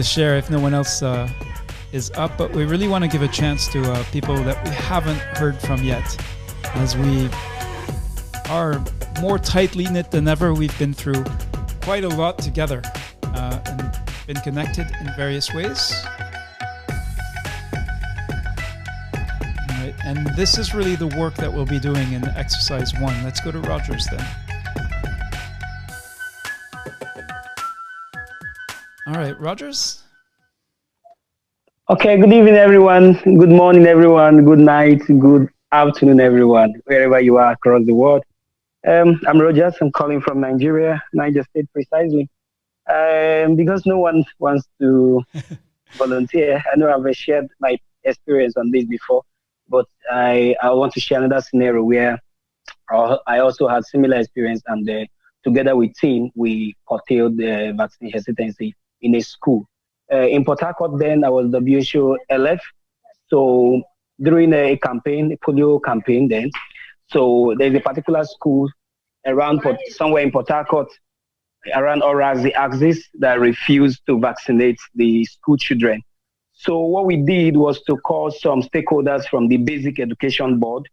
share if no one else is up. But we really want to give a chance to people that we haven't heard from yet, as we are more tightly knit than ever. We've been through quite a lot together and been connected in various ways. And this is really the work that we'll be doing in exercise 1. Let's go to Rogers then. All right, Rogers. Okay, good evening, everyone. Good morning, everyone. Good night. Good afternoon, everyone, wherever you are across the world. I'm Rogers. I'm calling from Nigeria, Niger State precisely. Because no one wants to volunteer, I know I've shared my experience on this before. But I want to share another scenario where I also had similar experience, and together with team, we curtailed the vaccine hesitancy in a school. In Port Harcourt, then I was WHO LF. So during a polio campaign then, so there's a particular school somewhere in Port Harcourt, around Oras, the axis, that refused to vaccinate the school children. So what we did was to call some stakeholders from the Basic Education Board.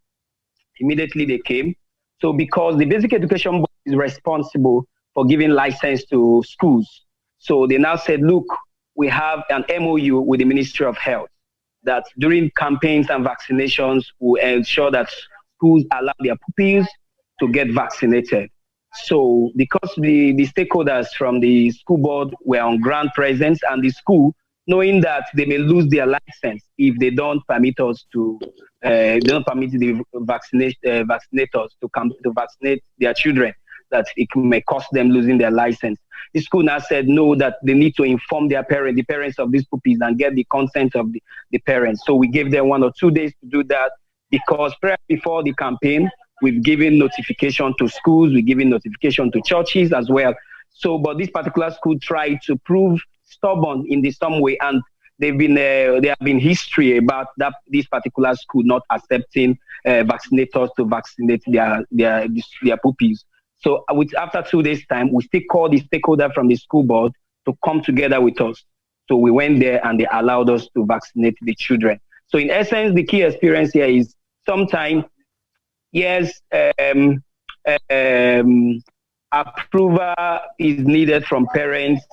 Immediately they came. So because the Basic Education Board is responsible for giving license to schools, so they now said, look, we have an MOU with the Ministry of Health that during campaigns and vaccinations will ensure that schools allow their pupils to get vaccinated. So because the stakeholders from the school board were on ground presence, and the school, knowing that they may lose their license if they don't permit us to, they don't permit the vaccinators to come to vaccinate their children, that it may cost them losing their license. The school now said no, that they need to inform the parents of these puppies, and get the consent of the parents. So we gave them 1 or 2 days to do that, because before the campaign, we've given notification to schools, we've given notification to churches as well. So, but this particular school tried to prove stubborn in some way, and there have been history about this particular school not accepting vaccinators to vaccinate their puppies. So after 2 days' time, we still called the stakeholder from the school board to come together with us. So we went there and they allowed us to vaccinate the children. So in essence, the key experience here is sometimes yes, um, approval is needed from parents,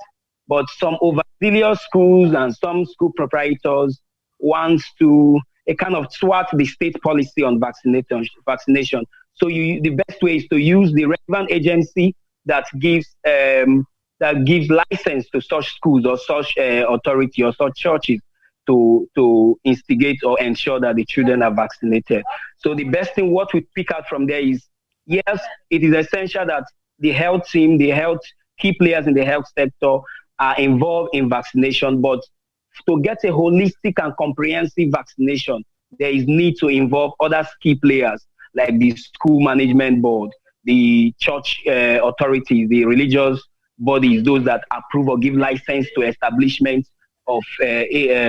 but some overzealous schools and some school proprietors want to kind of thwart the state policy on vaccination. So the best way is to use the relevant agency that gives license to such schools or such authority or such churches to instigate or ensure that the children are vaccinated. So the best thing, what we pick out from there is, yes, it is essential that the health team, the health key players in the health sector are involved in vaccination, but to get a holistic and comprehensive vaccination, there is need to involve other key players like the school management board, the church authorities, the religious bodies, those that approve or give license to establishments of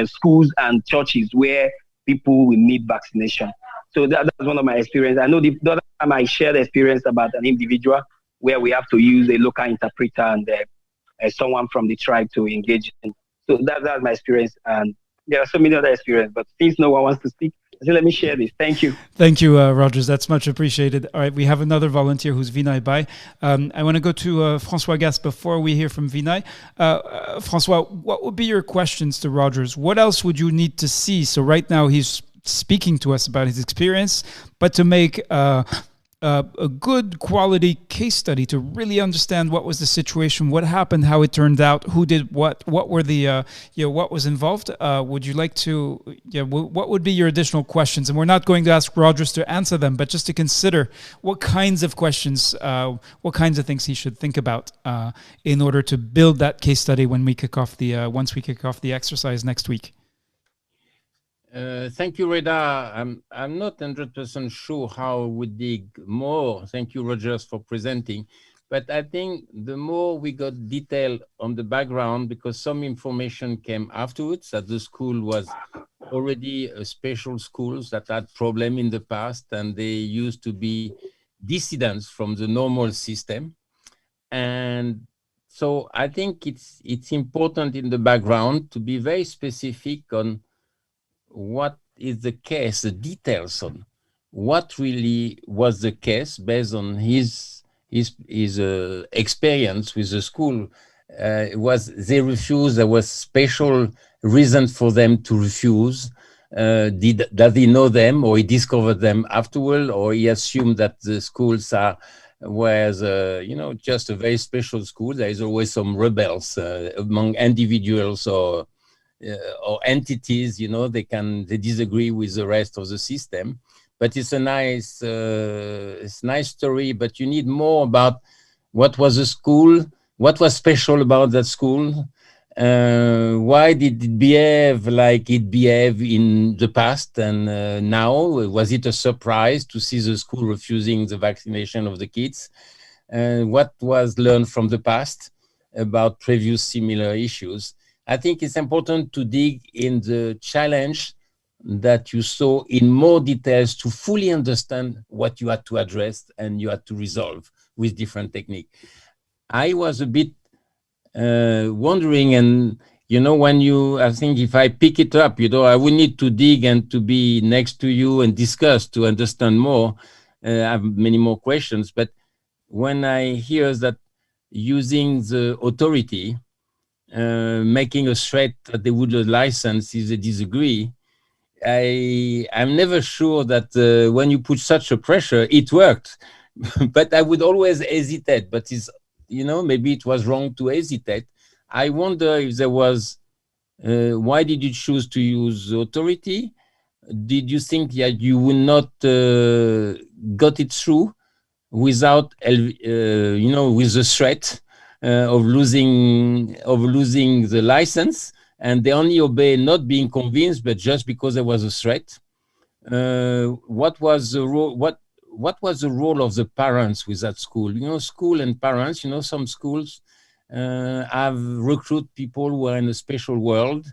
schools and churches where people will need vaccination. So that's one of my experience. I know the other time I shared experience about an individual where we have to use a local interpreter and someone from the tribe to engage in. So that's my experience. And there are so many other experiences, but since no one wants to speak, so let me share this. Thank you. Thank you, Rogers. That's much appreciated. All right, we have another volunteer who's Vinay Bai. I want to go to François Gas before we hear from Vinay. François, what would be your questions to Rogers? What else would you need to see? So right now he's speaking to us about his experience, but to make a good quality case study to really understand what was the situation, what happened, how it turned out, who did what were the what was involved. Would you like to what would be your additional questions? And we're not going to ask Rogers to answer them, but just to consider what kinds of questions, what kinds of things he should think about in order to build that case study when we kick off the once we kick off the exercise next week. Thank you, Reda. I'm not 100% sure how we dig more. Thank you, Rogers, for presenting. But I think the more we got detail on the background, because some information came afterwards, that the school was already a special schools that had problem in the past, and they used to be dissidents from the normal system. And so I think it's important in the background to be very specific on what is the case, the details on what really was the case based on his experience with the school. Was they refused? There was special reason for them to refuse. Does he know them, or he discovered them afterward, or he assumed that the schools was just a very special school? There is always some rebels among individuals or entities, they disagree with the rest of the system. But it's a nice story, but you need more about what was the school, what was special about that school, why did it behave like it behaved in the past, and now, was it a surprise to see the school refusing the vaccination of the kids? What was learned from the past about previous similar issues? I think it's important to dig in the challenge that you saw in more details to fully understand what you had to address and you had to resolve with different techniques. I was a bit wondering, and I think if I pick it up, I would need to dig and to be next to you and discuss to understand more. I have many more questions, but when I hear that using the authority, making a threat that they would license if they disagree, I'm never sure that when you put such a pressure, it worked. But I would always hesitate. But maybe it was wrong to hesitate. I wonder if there was, why did you choose to use authority? Did you think that you would not got it through without, with the threat of losing the license, and they only obey not being convinced, but just because there was a threat? What was the role? What was the role of the parents with that school? School and parents. Some schools have recruit people who are in a special world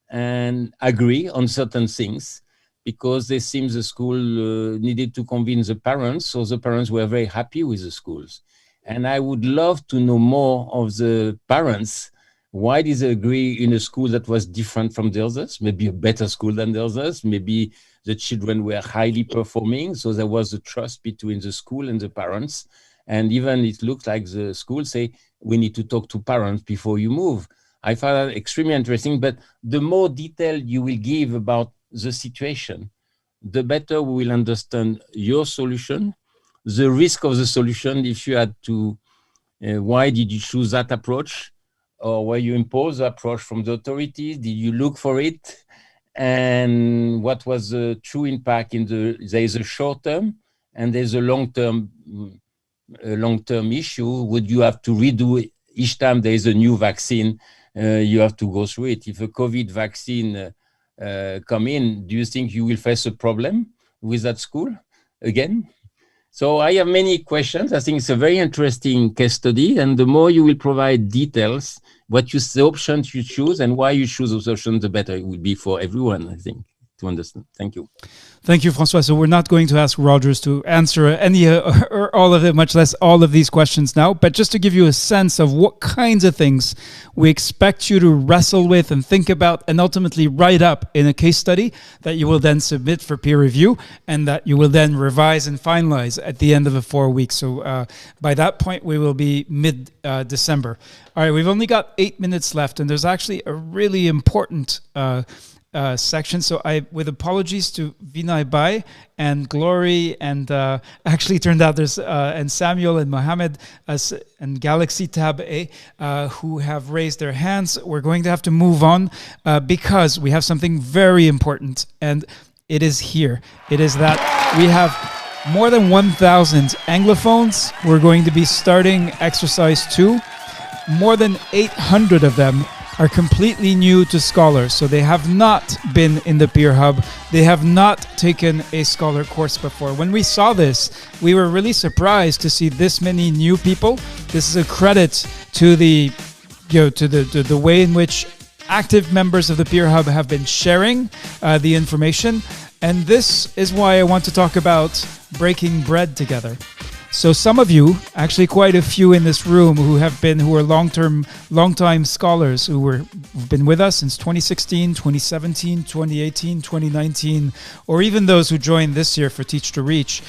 and agree on certain things because they seem the school needed to convince the parents, so the parents were very happy with the schools. And I would love to know more of the parents why did they agree in a school that was different from the others? Maybe a better school than the others. Maybe the children were highly performing. So there was a trust between the school and the parents. And even it looked like the school say, we need to talk to parents before you move. I found that extremely interesting. But the more detail you will give about the situation, the better we will understand your solution, the risk of the solution. If you had to, why did you choose that approach? Or were you imposed the approach from the authorities? Did you look for it? And what was the true impact there is a short term and there's a long-term issue. Would you have to redo it each time there is a new vaccine? You have to go through it. If a COVID vaccine come in, do you think you will face a problem with that school again? So I have many questions. I think it's a very interesting case study. And the more you will provide details, the options you choose and why you choose those options, the better it will be for everyone, I think, to understand. Thank you. Thank you, Francois. So we're not going to ask Rogers to answer any or all of it, much less all of these questions now. But just to give you a sense of what kinds of things we expect you to wrestle with and think about and ultimately write up in a case study that you will then submit for peer review and that you will then revise and finalize at the end of the 4 weeks. So by that point, we will be mid-December. All right, we've only got 8 minutes left, and there's actually a really important section. So with apologies to Vinay Bai and Glory, and actually turned out there's and Samuel and Mohammed and Galaxy Tab A who have raised their hands. We're going to have to move on because we have something very important, and it is here. It is that we have more than 1,000 Anglophones. We're going to be starting exercise 2. More than 800 of them are completely new to Scholar. So they have not been in the Peer Hub. They have not taken a Scholar course before. When we saw this, we were really surprised to see this many new people. This is a credit to the way in which active members of the Peer Hub have been sharing the information. And this is why I want to talk about breaking bread together. So some of you, actually quite a few in this room who are long-time scholars who've been with us since 2016, 2017, 2018, 2019, or even those who joined this year for Teach to Reach,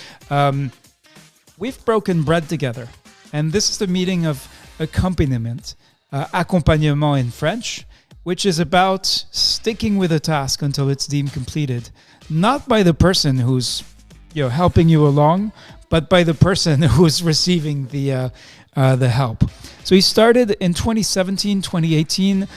we've broken bread together. And this is the meeting of accompaniment, accompagnement in French, which is about sticking with a task until it's deemed completed, not by the person who's helping you along, but by the person who's receiving the help. So he started in 2017, 2018.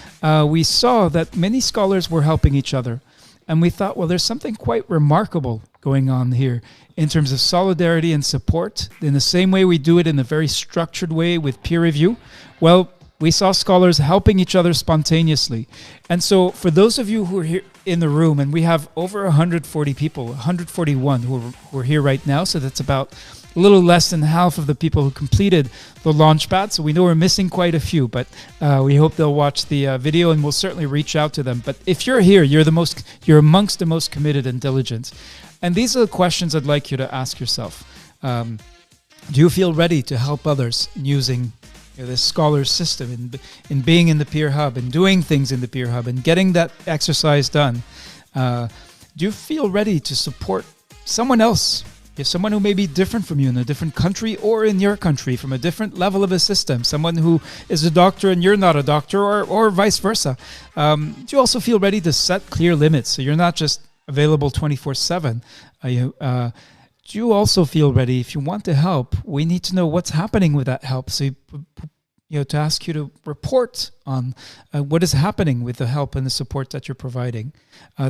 We saw that many scholars were helping each other. And we thought, well, there's something quite remarkable going on here in terms of solidarity and support, in the same way we do it in a very structured way with peer review. Well, we saw scholars helping each other spontaneously. And so for those of you who are here in the room, and we have over 140 people, 141 who are here right now, so that's about a little less than half of the people who completed the Launchpad. So we know we're missing quite a few, but we hope they'll watch the video, and we'll certainly reach out to them. But if you're here, you're amongst the most committed and diligent. And these are the questions I'd like you to ask yourself. Do you feel ready to help others in using this Scholar system, in being in the Peer Hub and doing things in the Peer Hub and getting that exercise done? Do you feel ready to support someone else? If someone who may be different from you in a different country or in your country, from a different level of a system, someone who is a doctor and you're not a doctor, or vice versa. Do you also feel ready to set clear limits so you're not just available 24/7? Do you also feel ready, if you want to help, we need to know what's happening with that help. So, to ask you to report on what is happening with the help and the support that you're providing.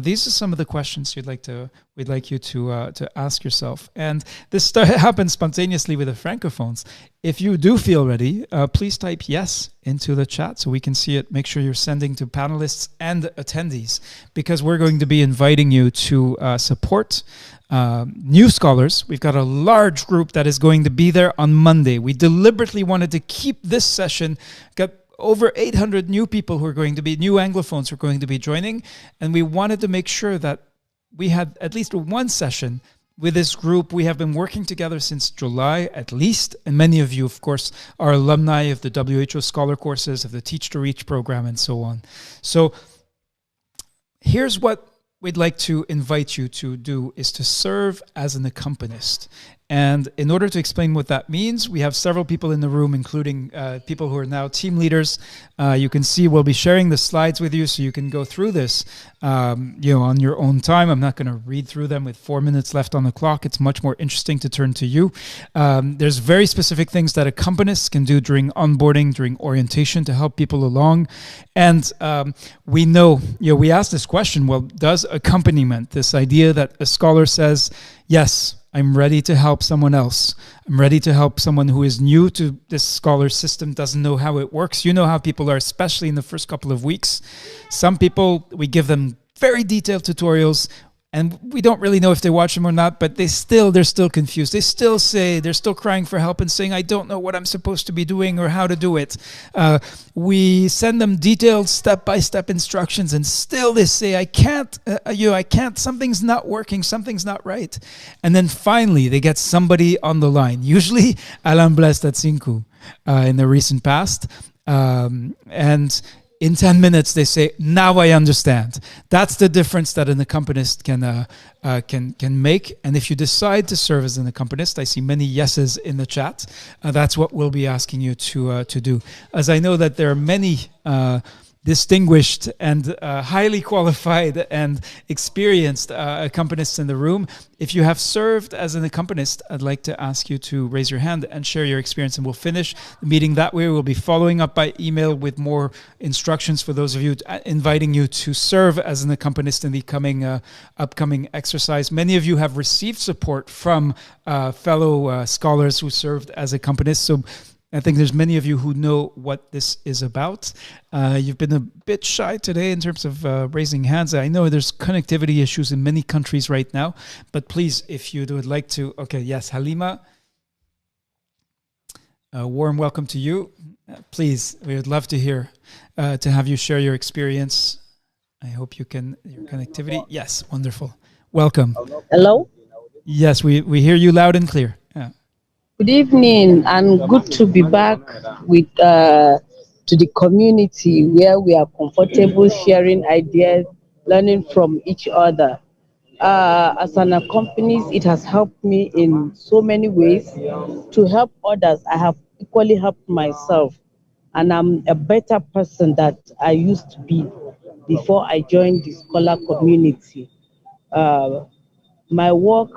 These are some of the questions we'd like you to ask yourself. And this happens spontaneously with the Francophones. If you do feel ready, please type yes into the chat so we can see it. Make sure you're sending to panelists and attendees, because we're going to be inviting you to support new scholars. We've got a large group that is going to be there on Monday. We deliberately wanted to keep this session, got over 800 new people who are going to be, new Anglophones who are going to be joining, and we wanted to make sure that we had at least one session with this group, we have been working together since July at least, and many of you, of course, are alumni of the WHO Scholar courses, of the Teach to Reach program, and so on. So here's what we'd like to invite you to do, is to serve as an accompanist. And in order to explain what that means, we have several people in the room, including people who are now team leaders. You can see we'll be sharing the slides with you, so you can go through this on your own time. I'm not going to read through them with 4 minutes left on the clock. It's much more interesting to turn to you. There's very specific things that accompanists can do during onboarding, during orientation, to help people along. And we know, we asked this question, well, does accompaniment, this idea that a scholar says, yes, I'm ready to help someone else. I'm ready to help someone who is new to this scholar system, doesn't know how it works. You know how people are, especially in the first couple of weeks. Some people, we give them very detailed tutorials, and we don't really know if they watch them or not, but they're still confused. They're still crying for help and saying, I don't know what I'm supposed to be doing or how to do it. We send them detailed step-by-step instructions, and still they say, I can't, something's not working, something's not right. And then finally, they get somebody on the line, usually Alain Blaise Tatsinku in the recent past. And in 10 minutes, they say, now I understand. That's the difference that an accompanist can make. And if you decide to serve as an accompanist, I see many yeses in the chat. That's what we'll be asking you to do. As I know that there are many distinguished and highly qualified and experienced accompanists in the room. If you have served as an accompanist, I'd like to ask you to raise your hand and share your experience, and we'll finish the meeting that way. We'll be following up by email with more instructions for those of you, inviting you to serve as an accompanist in the upcoming exercise. Many of you have received support from fellow scholars who served as accompanists, so I think there's many of you who know what this is about. You've been a bit shy today in terms of raising hands. I know there's connectivity issues in many countries right now, but please, if you would like to, okay, yes, Halima, a warm welcome to you. Please, we would love to hear, to have you share your experience. I hope you can, your connectivity. Yes, wonderful. Welcome. Hello? Yes, we hear you loud and clear. Yeah. Good evening, and good to be back with to the community where we are comfortable sharing ideas, learning from each other. As an accompanist, it has helped me in so many ways. To help others, I have equally helped myself, and I'm a better person that I used to be before I joined the scholar community. My work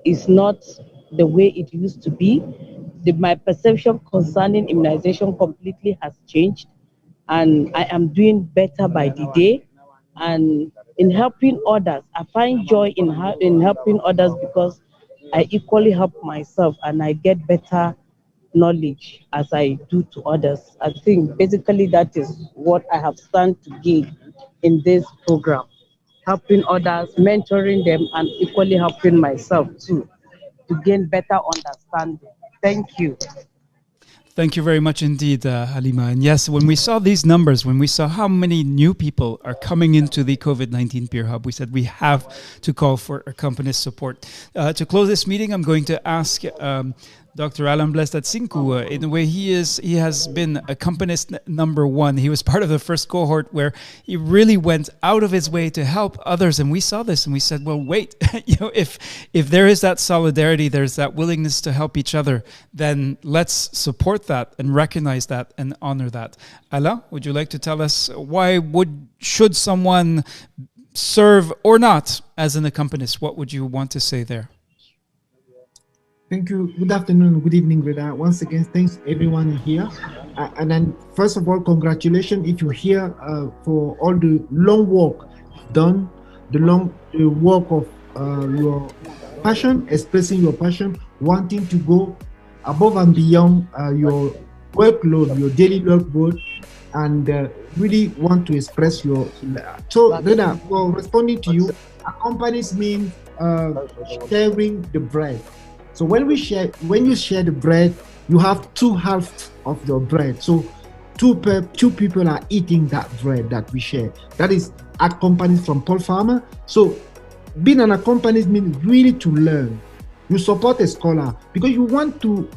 is not the way it used to be. My perception concerning immunization completely has changed, and I am doing better by the day. And in helping others, I find joy in helping others because I equally help myself and I get better knowledge as I do to others. I think basically that is what I have stand to gain in this program. Helping others, mentoring them, and equally helping myself too, to gain better understanding. Thank you. Thank you very much indeed, Halima. And yes, when we saw these numbers, when we saw how many new people are coming into the COVID-19 Peer Hub, we said we have to call for accompanist support. To close this meeting, I'm going to ask Dr. Alain Blaise Tatsinku. In a way, he has been accompanist number one. He was part of the first cohort where he really went out of his way to help others. And we saw this and we said, well, wait, if there is that solidarity, there's that willingness to help each other, then let's support that and recognize that and honor that. Alain, would you like to tell us should someone serve or not as an accompanist? What would you want to say there? Thank you. Good afternoon, good evening, Reda. Once again, thanks everyone here. And then first of all, congratulations if you're here for all the long work done, the work of your passion, expressing your passion, wanting to go above and beyond your workload, your daily workload, and really want to express your. So Reda, for responding to you, accompanist means sharing the bread. So when you share the bread, you have two halves of your bread. So two people are eating that bread that we share. That is accompanied from Paul Farmer. So being an accompanist means really to learn. You support a scholar because you want to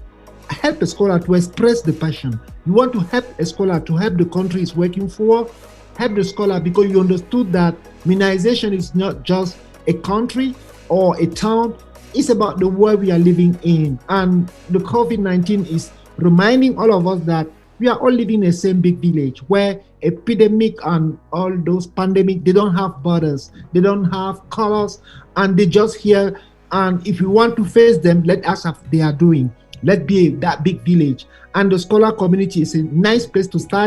help a scholar to express the passion. You want to help a scholar to help the country is working for, help the scholar because you understood that immunization is not just a country or a town, it's about the world we are living in. And the COVID-19 is reminding all of us that we are all living in the same big village where epidemic and all those pandemic, they don't have borders, they don't have colors, and they just here. And if you want to face them, let us have they are doing. Let's be that big village. And the scholar community is a nice place to start.